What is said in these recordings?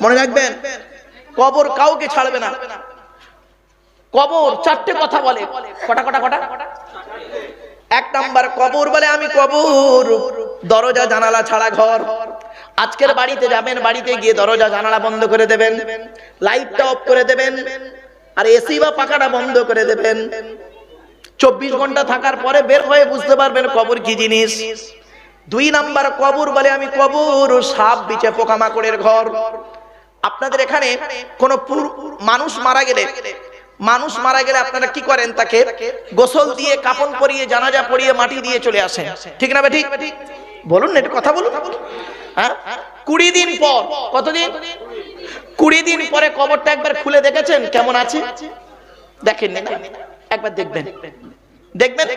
মনে রাখবেন, কবর কাউকে ছাড়বে না। কবর চারটে কথা বলে। কটা কটা কটা? এক নাম্বার, কবর বলে আমি কবর, দরজা জানালা ছাড়া ঘর। আজকের বাড়িতে যাবেন, বাড়িতে গিয়ে দরজা জানালা বন্ধ করে দেবেন, লাইটটা অফ করে দেবেন, আর এসি বা পাখাটা বন্ধ করে দেবেন। 24 ঘন্টা থাকার পরে বের হয়ে বুঝতে পারবেন কবর কি জিনিস। দুই নাম্বার, কবর বলে আমি কবর, সাপ বিছে পোকামাকড়ের ঘর। আপনাদের এখানে কোন মানুষ মারা গেলে আপনারা কি করেন? তাকে গোসল দিয়ে, কাফন পরিয়ে, জানাজা পরিয়ে, মাটি দিয়ে চলে আসেন, ঠিক না ঠিক? বলুন না, একটু কথা বলুন। হ্যাঁ, 20 দিন পর, কতদিন? 20 দিন পরে কবরটা একবার খুলে দেখেছেন কেমন আছে? দেখেন না, একবার দেখবেন, দেখবেন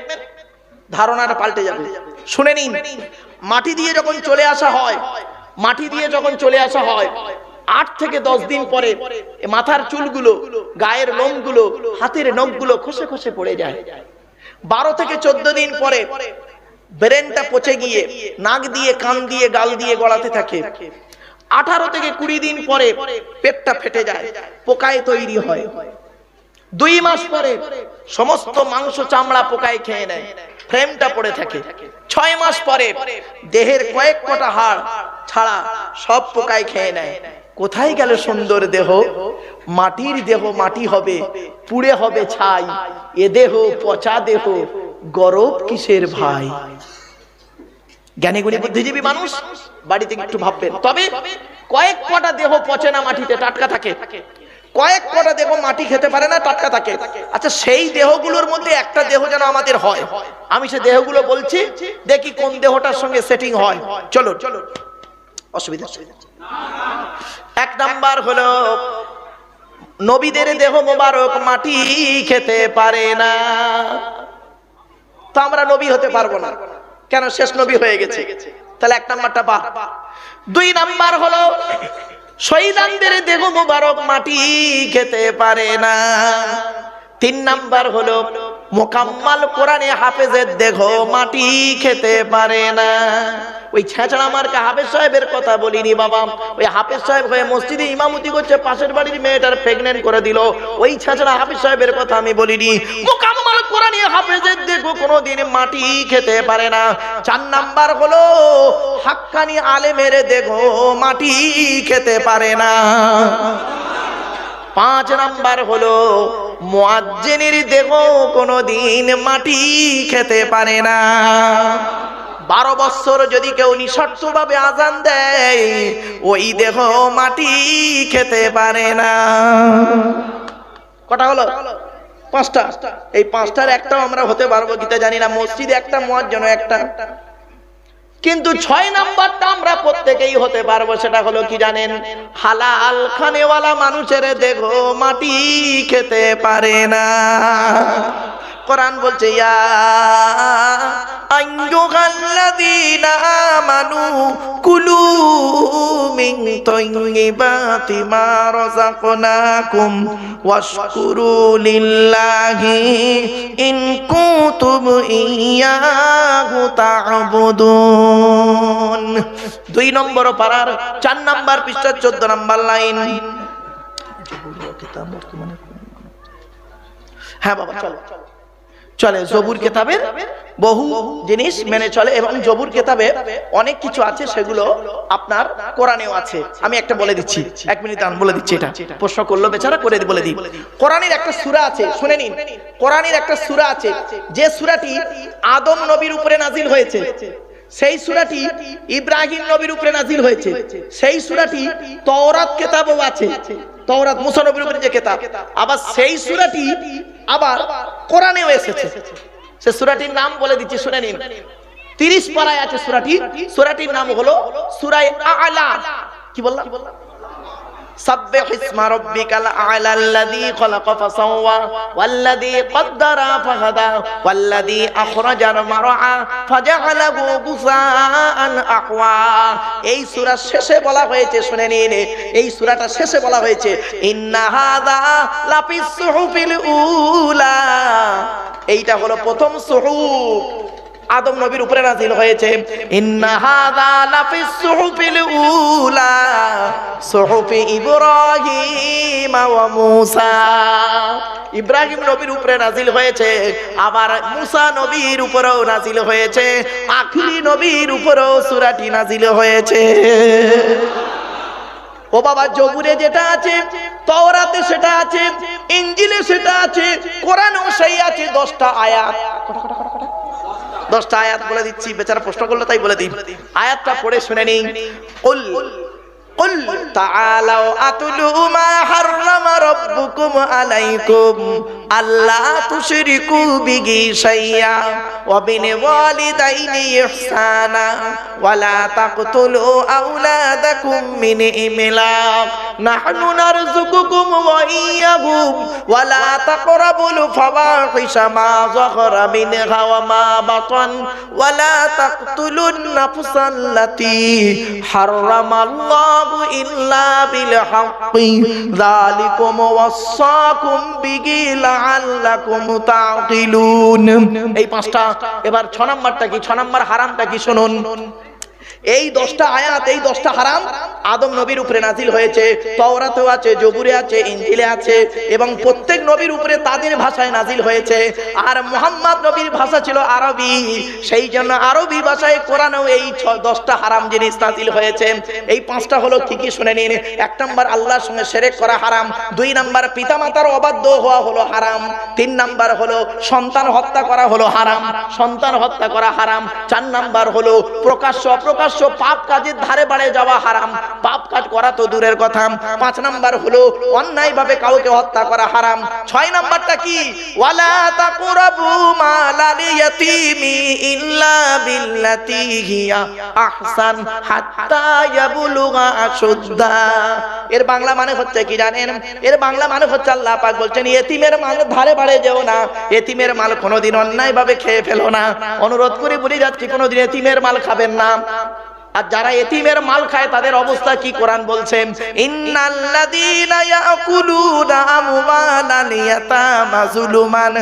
ধারণাটা পাল্টে যাবে। শুনে নিন, মাটি দিয়ে যখন চলে আসা হয়, 8 থেকে 10 দিন পরে মাথার চুলগুলো, গায়ের লোমগুলো, হাতের নখগুলো খসে খসে পড়ে যায়। 12 থেকে 14 দিন পরে ব্রেনটা পচে গিয়ে নাক দিয়ে, কান দিয়ে, গাল দিয়ে গড়াতে থাকে। 18 থেকে 20 দিন পরে পেটটা ফেটে যায়, পোকায় তৈরি হয়। 2 মাস পরে সমস্ত মাংস চামড়া পোকায় খেয়ে নেয়, ফ্রেমটা পড়ে থাকে। 6 মাস পরে দেহের কয়েক কটা হাড় ছাড়া সব পোকায় খেয়ে নেয়। কোথায় গেল সুন্দর দেহ? মাটির দেহ মাটি হবে, পুড়ে হবে ছাই। এ দেহ পচা দেহ, গরব কিসের ভাই? জ্ঞানী গুণী বুদ্ধিজীবী মানুষ বাড়িতে একটু ভাববেন। তবে কয়েক কটা দেহ পচে না, মাটিতে টাটকা থাকে। কয়েক কটা দেহ মাটি খেতে পারে না, টাটকা থাকে। আচ্ছা, সেই দেহগুলোর মধ্যে একটা দেহ যেন আমাদের হয়। আমি সে দেহগুলো বলছি, দেখি কোন দেহটার সঙ্গে সেটিং হয়। চলো, অসুবিধা। 1 নাম্বার হলো নবীদের দেহ মোবারক মাটি খেতে পারে না, তো আমরা নবী হতে পারবো না কেন? শেষ নবী হয়ে গেছে। তাহলে 1 নাম্বারটা বাদ। 2 নাম্বার হলো শহীদানদের দেহ মোবারক মাটি খেতে পারে না। 3 নাম্বার হলো মোকাম্মাল কোরআনে হাফেজের দেহ মাটি খেতে পারে না। ওই ছেঁচড়া মার্কা হাফেজ সাহেবের কথা বলিনি বাবা। ওই হাফেজ সাহেব হয়ে মসজিদে ইমামতি করছে, পাশের বাড়ির মেয়েটার প্রেগন্যান্ট করে দিল, ওই ছেঁচড়া হাফেজ সাহেবের কথা আমি বলিনি। মোকাম্মাল কোরআনে হাফেজের দেহ কোনোদিন মাটি খেতে পারে না। 4 নাম্বার হলো হাক্কানি আলেমের দেহ মাটি খেতে পারে না। 5 নাম্বার হলো মুয়াজ্জিনের দেহ কোনোদিন মাটি খেতে পারে না। 12 বছর যদি কেউ নিঃশর্তভাবে আজান দেয়, ওই দেহ মাটি খেতে পারে না। কটা হলো? 5টা। এই 5টার একটাও আমরা হতে পারবো কিনা জানি না। মসজিদে একটা, মুয়াজ্জিন একটা। কিন্তু 6 নাম্বারটা আমরা প্রত্যেকেই হতে পারবো। সেটা হলো কি জানেন? হালাল খানেওয়ালা মানুষের দেহ মাটি খেতে পারে না। কোরআন বলছে, ইয়া আইয়ুহাল্লাযীনা আমানু কুলু মিন তাইয়্যিবাতি মা রাযাকনাকুম ওয়াশকুরু লিল্লাহি ইন কুনতুম ইয়্যাহু তা'বুদুন। 2 নম্বর পারার 4 নাম্বার পৃষ্ঠা 14 নাম্বার লাইন। হ্যাঁ বাবা, চলে জবুর কিতাবের বহু জিনিস মেনে চলে, এবং জবুর কিতাবে অনেক কিছু আছে, সেগুলো আপনার কোরআনেও আছে। আমি একটা বলে দিচ্ছি, 1 মিনিট দাঁড়ান, বলে দিচ্ছি। এটা প্রশ্ন করলো বেচারা, করে বলে দিই। কোরআনের একটা সূরা আছে, শুনে নিন। কোরআনের একটা সূরা আছে, যে সূরাটি আদম নবীর উপরে নাজিল হয়েছে। সেই সূরাটি ইব্রাহিম নবীর উপরে নাজিল হয়েছে। সেই সূরাটি তাওরাত কিতাবেও আছে, তাওরাত মুসা নবীর উপরে যে কিতাব। আবার সেই সূরাটি আবার কোরআনেও এসেছে। সে সূরাটির নাম বলে দিচ্ছি, শুনে নিন। 30 পারায় আছে সূরাটি। সূরাটির নাম হলো সূরা আ'লা। কি বললাম? সাব্বিহ ইসমা রাব্বিকাল আ'লা আল্লাযী খালাকা ফাসাওয়া ওয়াল্লাযী কদ্দারা ফাহাদা ওয়াল্লাযী আখরাজাল মারআ ফাজআলাহু গুসাআন আহওয়া। এই সূরার শেষে বলা হয়েছে, শুনে নিন, এই সূরাটা শেষে বলা হয়েছে, ইন্না হাযা লাফিস সুহুফিল উলা। এইটা হলো প্রথম সুহুফ, আদম নবীর উপরে নাযিল হয়েছে। ইন্না হাযা লাফিস সুহুফিল উলা। সুহুফি ইব্রাহিম ওয়া মূসা। ইব্রাহিম নবীর উপরে নাজিল হয়েছে, আবার মূসা নবীর উপরেও নাজিল হয়েছে, আখিরি নবীর উপরেও সূরাটি নাজিল হয়েছে। ও বাবা, জবুরে যেটা আছে, তাওরাতে সেটা আছে, ইনজিলে সেটা আছে, কোরআনেও সেই আছে। 10টা আয়াত, 10টা আয়াত বলে দিচ্ছি। বেচারা প্রশ্ন করলো তাই বলে দিই। আয়াতটা পড়ে শুনে নিন। কুল কুল তাআলাউ আতলু মা হাররামা রাব্বুকুম আলাইকুম আল্লা তুশরিকু বিহি শাইয়া ওয়া বিল ওয়ালিদাইনি ইহসানা ওয়া লা তাকতুলু আওলাদাকুম মিন ইমলাক নাহনু নারযুকুকুম ওয়া ইয়্যাহুম ওয়া লা তাকরাবুল ফাওয়াহিশা মা যাহারা মিনহা ওয়া মা বাতান ওয়া লা তাকতুলুন নাফসাল্লাতী হাররামাল্লাহু ইল্লা বিল হাক্কি যালিকুম ওয়াসাকুম বিহি লাআল্লাকুম তাকিলুন। এই 5টা। এবার 6 নাম্বারটা কি? 6 নাম্বার হারামটা কি শুনুন। এই 10টা আয়াত, এই 10টা হারাম আদম নবীর উপরে নাজিল হয়েছে। তাওরাতেও আছে, জবুরে আছে, ইনজিলে আছে, এবং প্রত্যেক নবীর উপরে তাদের ভাষায় নাজিল হয়েছে। আর মুহাম্মদ নবীর ভাষা ছিল আরবি, সেই জন্য আরবি ভাষায় কোরআনেও এই 10টা হারাম জিনিস নাজিল হয়েছে। এই 5টা হলো কি কি শুনে নিন। 1 নাম্বার আল্লাহর সঙ্গে শিরক করা হারাম। 2 নাম্বার পিতামাতার অবাধ্য হওয়া হলো হারাম। 3 নাম্বার হলো সন্তান হত্যা করা হলো হারাম, সন্তান হত্যা করা হারাম। 4 নাম্বার হলো প্রকাশ্য অপ্রকাশ্য পাপ কাজের ধারে বাড়ে যাওয়া হারাম, পাপ কাজ করা তো দূরের কথা। 5 নাম্বার হলো অন্যায় ভাবে কাউকে হত্যা করা হারাম। 6 নাম্বারটা কি? ওয়ালা তাকরাবু মালাল ইয়াতীমি ইল্লা বিল্লাতি হিয়া আহসান হাত্তা ইয়াবলুগা আশুদ্দা। এর বাংলা মানে হচ্ছে কি জানেন? এর বাংলা মানে হচ্ছে আল্লাহ পাক বলছেন এতিমের মাল ধারে বাড়ে যেও না, এতিমের মাল কোনোদিন অন্যায় ভাবে খেয়ে ফেলো না। অনুরোধ করে বলে যাচ্ছি, কোনোদিন এতিমের মাল খাবেন না। আর যারা এতিমের মাল খায় তাদের অবস্থা কি কোরআন বলছেন? ইন্নাল্লাযীনা ইয়াকুলুনা আমওয়ালাল ইয়াতামা যুলুমান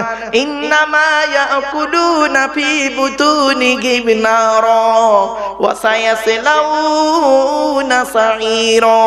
ইন্নামা ইয়াকুলুনা ফি বুতুনিহিম নারা ওয়া সায়াসলাউনা সাঈরা।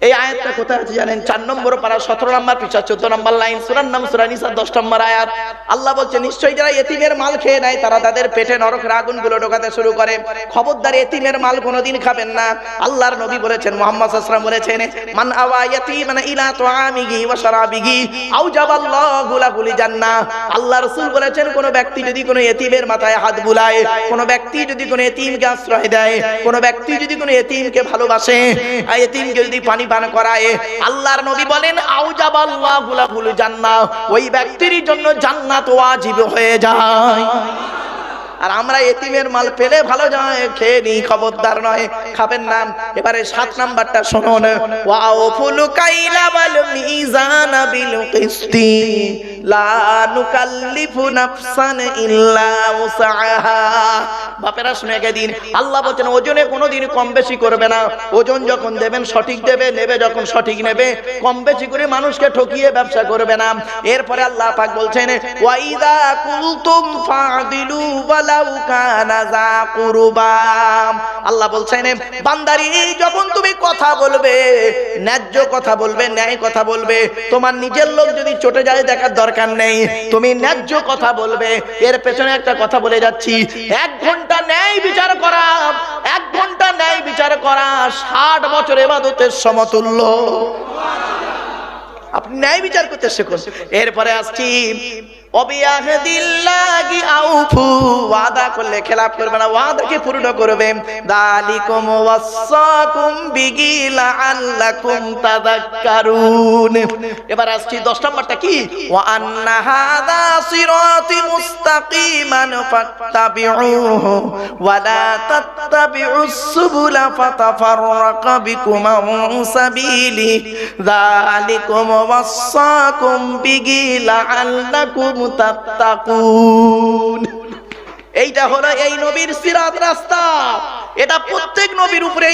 এই আয়াতটা কোথায় আছে জানেন? 4 নম্বর পারা 17 নম্বর পৃষ্ঠা 14 নম্বর লাইন, সূরার নাম সূরা নিসা 10 নম্বর আয়াত। আল্লাহ বলছে নিশ্চয়ই যারা এতিমের মাল খেয়ে নেয় তারা তাদের পেটে নরকের আগুনগুলো ঢোকাতে শুরু করে। খবরদার এতিমের মাল কোনোদিন খাবেন না। আল্লাহর নবী বলেছেন, মুহাম্মদ সাল্লাল্লাহু আলাইহি ওয়াসাল্লাম বলেছেন, মান আওয়া ইয়াতীমান ইলা তুআমিহি ওয়া শারাবিহি আওজাবাল্লাহু লাহুল জান্নাহ। আল্লাহ রাসূল বলেছেন, কোন ব্যক্তি যদি কোন এতিমের মাথায় হাত বুলায়, কোন ব্যক্তি যদি কোন এতিমকে আশ্রয় দেয়, কোন ব্যক্তি যদি কোন এতিমকে ভালোবাসে, আর এতিমকে যদি পানি পান করায়, আল্লাহর নবী বলেন আওজাবাল্লাহু লাহুল জান্নাহ, ওই ব্যক্তির জন্য জান্নাত ওয়াজিব হয়ে যায়। আর আমরা এতিমের মাল পেলে ভালো যায় খেয়ে নি, খবরদার নয়, খাবেন না। এবারে 7 নাম্বারটা শুনুন। ওয়াউফুল কাইলা ওয়াল মিজানা বিল কিসতি লা নুকাল্লিফু নাফসান ইল্লা উসআহা। বাপেরা শুনে গেদিন, আল্লাহ বলেন ওজনে কোনোদিন কম বেশি করবে না। ওজন যখন দেবেন সঠিক দেবে, নেবে যখন সঠিক নেবে, কম বেশি করে মানুষকে ঠকিয়ে ব্যবসা করবে না। এরপরে আল্লাহ পাক বলছেন ওয়াইদা কুলতুম ফাদিলু ওয়ালাউ কানা যা কুরবা। আল্লাহ বলছেন বান্দারি যখন তুমি কথা বলবে, ন্যায্য কথা বলবে, ন্যায় কথা বলবে, তোমার নিজের লোক যদি চটে যায় দেখার দরকার নেই, তুমি ন্যায্য কথা বলবে। এর পেছনে একটা কথা বলে যাচ্ছি, 1 ঘন্টা ন্যায় বিচার করা, 1 ঘন্টা ন্যায় বিচার করা 60 বছর ইবাদতের সমতুল্য। আপনি ন্যায় বিচার করতে শিখুন। এরপরে আসছি অবিয়াহদিল্লাহি আউফু, ওয়াদা করলে খেলাফ করবে না, ওয়াদাকে পূর্ণ করবে। যালিকুম ওয়াসাকুম বিহি লাআল্লাকুম তাযাক্কারুন। এবার আসছি 10 নম্বরটা কি? ওয়া আন্না হাযা সিরাতি মুস্তাকিমান ফাত্তাবিউহু ওয়া লা তাত্তাবিউস সুবুলা ফাতাফাররাকা বিকুম আন সাবিলি যালিকুম ওয়াসাকুম বিহি লাআল্লাকুম মুতাত্তাকুন। এইটা হলো এই নবীর সিরাত রাস্তা। এটা প্রত্যেক নবীর উপরে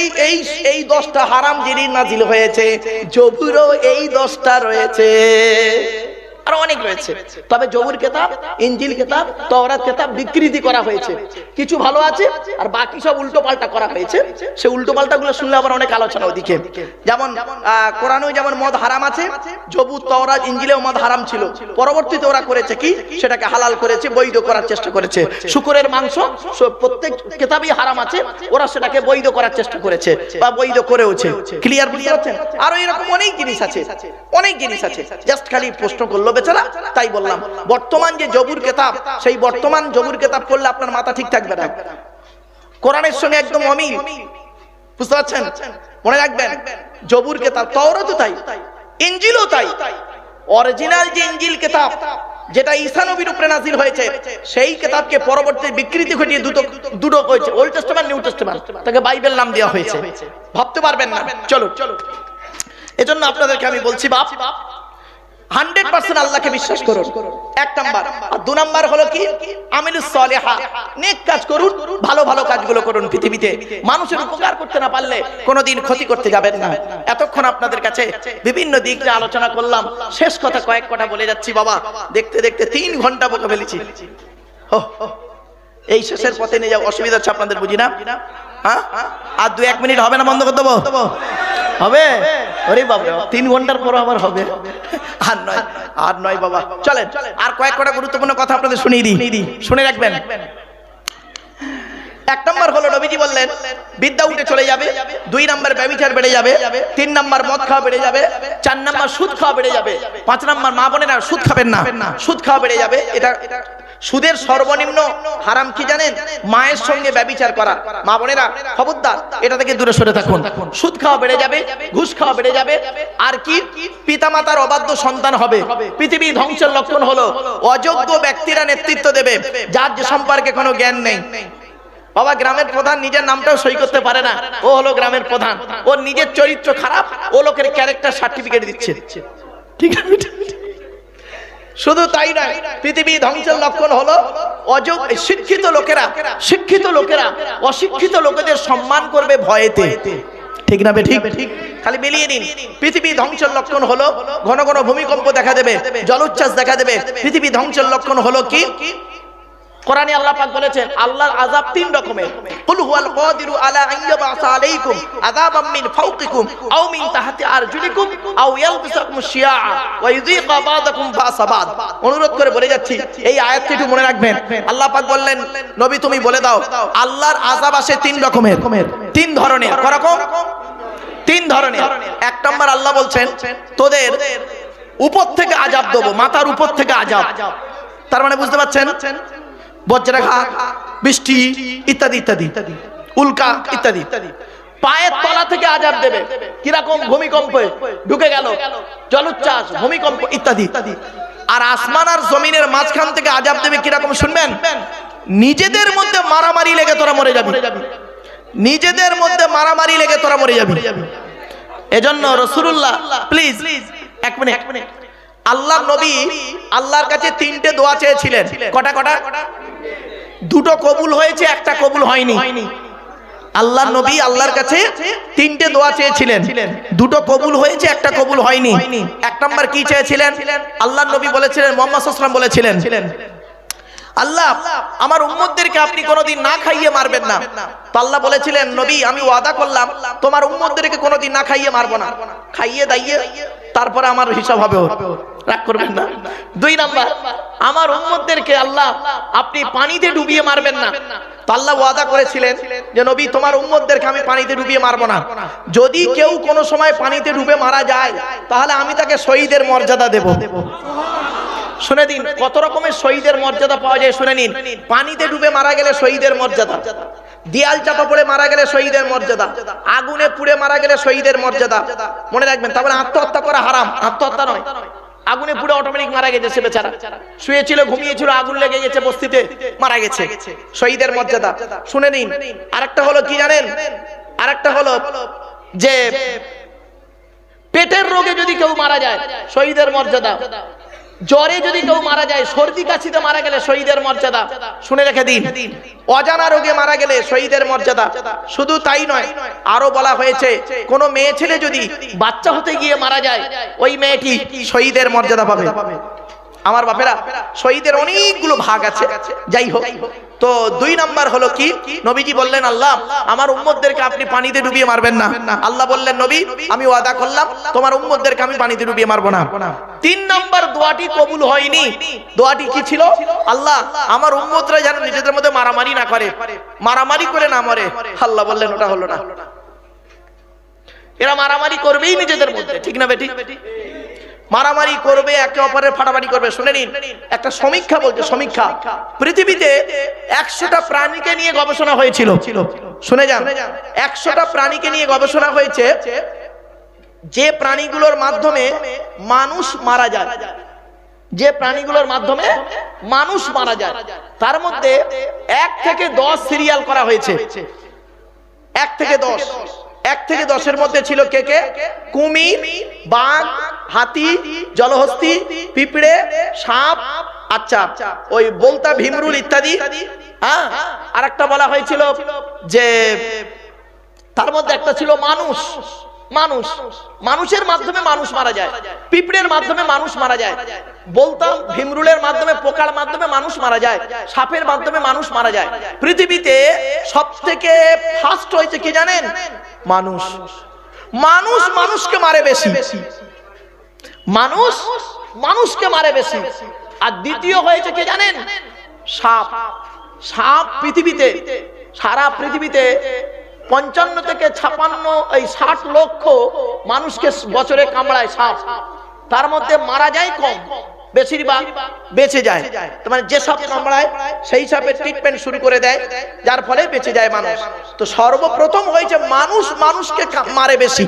এই 10টা হারাম জিনিস নাজিল হয়েছে। জবুরও এই 10টা রয়েছে। আর অনেক রয়েছে। তবে জবুর কিতাব, ইনজিল কিতাব, তাওরাত কিতাব বিকৃতি করা হয়েছে, কিছু ভালো আছে আর বাকি সব উল্টো পাল্টা করা হয়েছে। সে উল্টো পাল্টা গুলো শুনলে আবার অনেক আলোচনা ওদিকে। যেমন কোরআনেও যেমন মদ হারাম আছে, জবুর, তাওরাত, ইনজিলেও মদ হারাম ছিল, পরবর্তীতে ওরা করেছে কি, সেটাকে হালাল করেছে, বৈধ করার চেষ্টা করেছে। শুকরের মাংস প্রত্যেক কিতাবেই হারাম আছে, ওরা সেটাকে বৈধ করার চেষ্টা করেছে বা বৈধ করেওছে। ক্লিয়ার বুঝতে পারছেন? আরো এরকম অনেক জিনিস আছে, অনেক জিনিস আছে। জাস্ট খালি প্রশ্ন করলো বেচারা, তাই বললাম। বর্তমান যে জবুর কিতাব, সেই বর্তমান জবুর কিতাব পড়লে আপনার মাথা ঠিক থাকবে না, কোরআনের সঙ্গে একদম অমিল। বুঝতে পারছেন? মনে রাখবেন, জবুর কিতাব, তাওরাতও তাই, ইনজিলও তাই। অরিজিনাল যে ইনজিল কিতাব, যেটা ঈসা নবীর উপরে নাযিল হয়েছে, সেই কিতাবকে পরবর্তী বিকৃতি ঘটিয়ে দুটো হয়েছে, ওল্ড টেস্টামেন্ট, নিউ টেস্টামেন্ট, তাকে বাইবেল নাম দেওয়া হয়েছে। ভাবতে পারবেন না। চলো, এজন্য আপনাদেরকে আমি বলছি, বাপ 100% আল্লাহকে বিশ্বাস করুন, এক নাম্বার। আর দু নাম্বার হলো কি, আমিলুস সালিহা, নেক কাজ করুন, ভালো ভালো কাজগুলো করুন। পৃথিবীতে মানুষের উপকার করতে না পারলে কোনোদিন ক্ষতি করতে যাবেন না। এতক্ষণ আপনাদের কাছে বিভিন্ন দিক নিয়ে আলোচনা করলাম, শেষ কথা কয়েক কথা বলে যাচ্ছি। বাবা, দেখতে দেখতে 3 ঘন্টা বকে ফেলেছি। এই শেষের পথে নিয়ে যাও, অসুবিধা হচ্ছে আপনাদের, বুঝি না? হ্যাঁ, আর 2-1 মিনিট হবে না, বন্ধ করে দেবো? হবে? ওরে বাবা, 3 ঘন্টার পর আবার হবে? আর নয় বাবা, চলেন আর কয়েক কটা গুরুত্বপূর্ণ কথা আপনাদের শুনিয়ে দিই, শুনে রাখবেন। এক নম্বর হলো, নবীজি বললেন বিদ্যা উঠে চলে যাবে, 2 নম্বর ব্যভিচার বেড়ে যাবে, 3 নম্বর মদ খাওয়া বেড়ে যাবে, 4 নম্বর সুদ খাওয়া বেড়ে যাবে, 5 নম্বর, মা বোনেরা সুদ খাবেন না, সুদ খাওয়া বেড়ে যাবে। এটা সুদের সর্বনিম্ন হারাম কি জানেন? মায়ের সঙ্গে ব্যভিচার করা। মা বোনেরা খবরদার, এটা থেকে দূরে সরে থাকুন। সুদ খাওয়া বেড়ে যাবে, ঘুষ খাওয়া বেড়ে যাবে, আর কি, পিতামাতার অবাধ্য সন্তান হবে। পৃথিবী ধ্বংসের লক্ষণ হলো অযোগ্য ব্যক্তিরা নেতৃত্ব দেবে, যার যে সম্পর্কে কোনো জ্ঞান নেই। বাবা, গ্রামের প্রধান নিজের নামটাও সই করতে পারে না, ও হলো গ্রামের প্রধান, ওর নিজের চরিত্র খারাপ, ও লোকের ক্যারেক্টার সার্টিফিকেট দিচ্ছে। ঠিক আছে? শুধু তাই নয়, পৃথিবী ধ্বংসের লক্ষণ হলো শিক্ষিত লোকেরা অশিক্ষিত লোকেদের সম্মান করবে ভয়েতে। ঠিক না? ঠিক। খালি মিলিয়ে নিন। পৃথিবী ধ্বংসের লক্ষণ হলো ঘন ঘন ভূমিকম্প দেখা দেবে, জলোচ্ছ্বাস দেখা দেবে। পৃথিবী ধ্বংসের লক্ষণ হলো কি? কোরআনে আল্লাহ পাক বলেছেন আল্লাহর আযাব 3 রকমের। কুল হুয়াল কাদিরু আলা আইয়াবাসা আলাইকুম আযাবাম মিন ফাওকিকুম আও মিন তাহতি আরজুলিকুম আও ইয়ালবিসাকুম শিয়া ওয়া ইযিকা বাদাকুম বাসাবাদ। অনুরোধ করে বলে যাচ্ছি, এই আয়াতটি একটু মনে রাখবেন। আল্লাহ পাক বললেন, নবী তুমি বলে দাও, আল্লাহর আযাব আসে 3 রকমের, 3 ধরনের। কোন রকম? 3 ধরনের। 1 নম্বর, আল্লাহ বলছেন তোদের উপর থেকে আযাব দেব, মাথার উপর থেকে আযাব। তার মানে বুঝতে পারছেন, বজ্রাঘাত, বৃষ্টি ইত্যাদি ইত্যাদি, উল্কা ইত্যাদি। পায়ের তলা থেকে আযাব দেবে, কিরকম? ভূমিকম্পে ঢুকে গেল, জলোচ্ছ্বাস, ভূমিকম্প ইত্যাদি। আর আসমান আর জমিনের মাঝখান থেকে আযাব দেবে, কিরকম শুনবেন? নিজেদের মধ্যে মারামারি লেগে তোরা মরে যাবি, নিজেদের মধ্যে মারামারি লেগে তোরা মরে যাবি। এজন্য রাসূলুল্লাহ, প্লিজ 1 মিনিট, আল্লাহর নবী আল্লাহর কাছে 3টে দোয়া চেয়েছিলেন। কটা? 2টো কবুল হয়েছে, 1টা কবুল হয়নি। আল্লাহর নবী আল্লাহর কাছে 3টে দোয়া চেয়েছিলেন, 2টো কবুল হয়েছে, 1টা কবুল হয়নি। 1 নম্বর কি চেয়েছিলেন? আল্লাহর নবী বলেছিলেন, মুহাম্মদ সাল্লাল্লাহু আলাইহি ওয়াসাল্লাম বলেছিলেন, আল্লাহ আমার উম্মতদেরকে আপনি কোনোদিন না খাইয়ে মারবেন না। তো আল্লাহ বলেছিলেন, নবী আমি ওয়াদা করলাম তোমার উম্মতদেরকে কোনোদিন না খাইয়ে মারবো না, খাইয়ে দাইয়ে তারপরে আমার হিসাব হবে, রাগ করবেন না। 2 নাম্বার, আমার উম্মতদেরকে আল্লাহ আপনি পানিতে ডুবিয়ে মারবেন না। তো আল্লাহ ওয়াদা করেছিলেন যে নবী তোমার উম্মতদেরকে আমি পানিতে ডুবিয়ে মারবো না। যদি কেউ কোনো সময় পানিতে ডুবে মারা যায়, তাহলে আমি তাকে শহীদের মর্যাদা দেব। শুনে দিন কত রকমের শহীদের মর্যাদা পাওয়া যায়, শুনে নিন। পানিতে ডুবে মারা গেলে শহীদের মর্যাদা, দেয়াল চাপা পড়ে মারা গেলে শহীদের মর্যাদা, আগুনে পুড়ে মারা গেলে শহীদের মর্যাদা। মনে রাখবেন। তারপরে আত্মহত্যা করা হারাম, আত্মহত্যা নয়। আগুনে পুড়ে অটোমেটিক মারা গেছে সে বেচারা, শুয়েছিল, ঘুমিয়েছিল, আগুন লেগে গেছে বস্তিতে, মারা গেছে, শহীদের মর্যাদা। শুনে নিন। আরেকটা হলো কি জানেন? আরেকটা হলো যে পেটের রোগে যদি কেউ মারা যায়, শহীদের মর্যাদা। জ্বরে যদি কেউ মারা যায়, সর্দি কাশিতে মারা গেলে শহীদের মর্যাদা। শুনে রেখে দিন। অজানা রোগে মারা গেলে শহীদের মর্যাদা। শুধু তাই নয়, আরো বলা হয়েছে কোন মেয়ে ছেলে যদি বাচ্চা হতে গিয়ে মারা যায়, ওই মেয়েটি শহীদের মর্যাদা পাবে। আমার বাপেরা, শহীদের অনেকগুলো ভাগ আছে, যাই হোক। তো 2 নাম্বার হলো কি, নবীজি বললেন আল্লাহ আমার উম্মতদেরকে আপনি পানিতে ডুবিয়ে মারবেন না। আল্লাহ বললেন নবী আমি ওয়াদা করলাম তোমার উম্মতদেরকে আমি পানিতে ডুবিয়ে মারবো না। 3 নাম্বার দোয়াটি কবুল হয়নি। দোয়াটি কি ছিল? আল্লাহ আমার উম্মতরা যেন নিজেদের মধ্যে মারামারি না করে, মারামারি করে না মরে। আল্লাহ বললেন ওটা হলো না, এরা মারামারি করবেই নিজেদের মধ্যে, ঠিক না বেটি? মারামারি করবে, একে অপরের ফাটাফাটি করবে। শুনে নিন, একটা সমীক্ষা বলছে, সমীক্ষা, পৃথিবীতে 100টা প্রাণীকে নিয়ে গবেষণা হয়েছিল। শুনে যান, 100টা প্রাণীকে নিয়ে গবেষণা হয়েছে, যে প্রাণীগুলোর মাধ্যমে মানুষ মারা যায়, যে প্রাণীগুলোর মাধ্যমে মানুষ মারা যায়, তার মধ্যে 1 থেকে 10 সিরিয়াল করা হয়েছে। 1 থেকে 10, 1 থেকে 10-এর মধ্যে ছিল কে কে? কুমির, বাঘ, হাতি, জলহস্তি, পিঁপড়ে, সাপ, আচ্ছা ওই বলতা, ভীমরুল ইত্যাদি। হ্যাঁ, আর একটা বলা হয়েছিল যে তার মধ্যে একটা ছিল মানুষ। মানুষ, মানুষের মাধ্যমে মানুষ মারা যায়, পিঁপড়ের মাধ্যমে মানুষ মারা যায়, বলতাম ভীমরুলের মাধ্যমে, পোকার মাধ্যমে মানুষ মারা যায়, সাপের মাধ্যমে মানুষ মারা যায়। পৃথিবীতে সবথেকে ফার্স্ট হয়েছে কি জানেন? মানুষ। মানুষ মানুষকে মারে বেশি, মানুষ মানুষকে মারে বেশি। আর দ্বিতীয় হয়েছে কে জানেন? সাপ। সাপ পৃথিবীতে, সারা পৃথিবীতে 55 থেকে 56 এই 60 লক্ষ মানুষকে বছরে কামড়ায় সাপ, তার মধ্যে মারা যায় কম, বেশিরভাগ বেঁচে যায়। তার মানে যে সাপ কামড়ায় সেই সাপের ট্রিটমেন্ট শুরু করে দেয়, যার ফলে বেঁচে যায় মানুষ। তো সর্বপ্রথম হয়েছে মানুষ মানুষকে মারে বেশি।